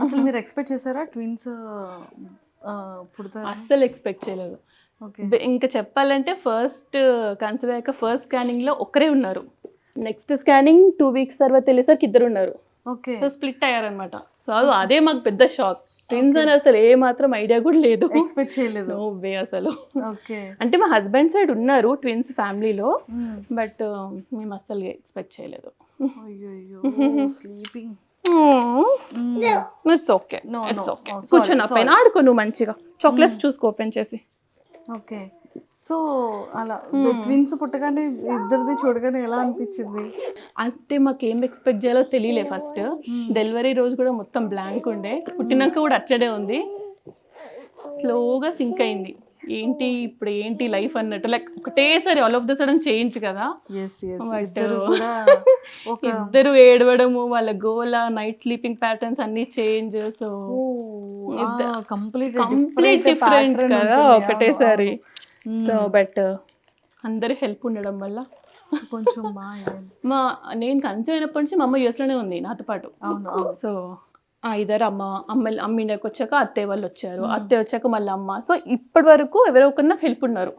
అసలు మీరు ఎక్స్పెక్ట్ చేశారా ట్విన్స్ పుడతారు? అస్సలు ఎక్స్పెక్ట్ చేయలేదు. ఓకే. ఇంకా చెప్పాలంటే ఫస్ట్ కన్సీవ్ అయ్యాక ఫస్ట్ స్కానింగ్లో ఒక్కరే ఉన్నారు. నెక్స్ట్ స్కానింగ్ 2 వీక్స్ తర్వాత వెళ్ళేసరికి ఇద్దరు ఉన్నారు. ఓకే. సో స్ప్లిట్ అయ్యారనమాట. సో అదే మాకు పెద్ద షాక్. ట్విన్స్ అని అసలు ఏ మాత్రం ఐడియా కూడా లేదు. ఎక్స్పెక్ట్ చేయలేదు. నో వే అసలు. ఓకే. అంటే మా హస్బెండ్ సైడ్ ఉన్నారు ట్విన్స్ ఫ్యామిలీలో, బట్ మేము అస్సలు ఎక్స్పెక్ట్ చేయలేదు. అయ్యో sleeping. It's okay, it's okay. కూర్చొని పైన ఆడుకో నువ్వు మంచిగా. చాక్లెట్స్ చూసుకో ఓపెన్ చేసి. ఓకే. సో అలా ట్విన్స్ పుట్టగానే ఇద్దరిది చూడగానే ఎలా అనిపించింది? అంటే మాకు ఏం ఎక్స్పెక్ట్ చేయాలో తెలియలే ఫస్ట్. డెలివరీ రోజు కూడా మొత్తం బ్లాంక్ ఉండే, పుట్టినాక కూడా అట్లనే ఉంది. స్లోగా సింక్ అయింది. ఏంటి ఇప్పుడు ఏంటి లైఫ్ అన్నట్టు, లైక్ ఒకటేసారి all of the sudden change కదా. బట్ ఇద్దరు ఏడవడము, వాళ్ళ గోల, నైట్ స్లీపింగ్ ప్యాటర్న్స్ అన్ని చేంజ్. సో కంప్లీట్ డిఫరెంట్ కదా ఒకటేసారి. సో బట్ అందరి హెల్ప్ ఉండడం వల్ల కొంచెం నేను కన్సీవ్ అయినప్పటి నుంచి మా అమ్మ యూఎస్లోనే ఉంది నాతో పాటు. సో ఇద్దరు అమ్మ ఇండియాకి వచ్చాక అత్తయ్య వాళ్ళు వచ్చారు, అత్తయ్య వచ్చాక మళ్ళీ అమ్మ. సో ఇప్పటి వరకు ఎవరో ఒకరు నాకు హెల్ప్ ఉన్నారు.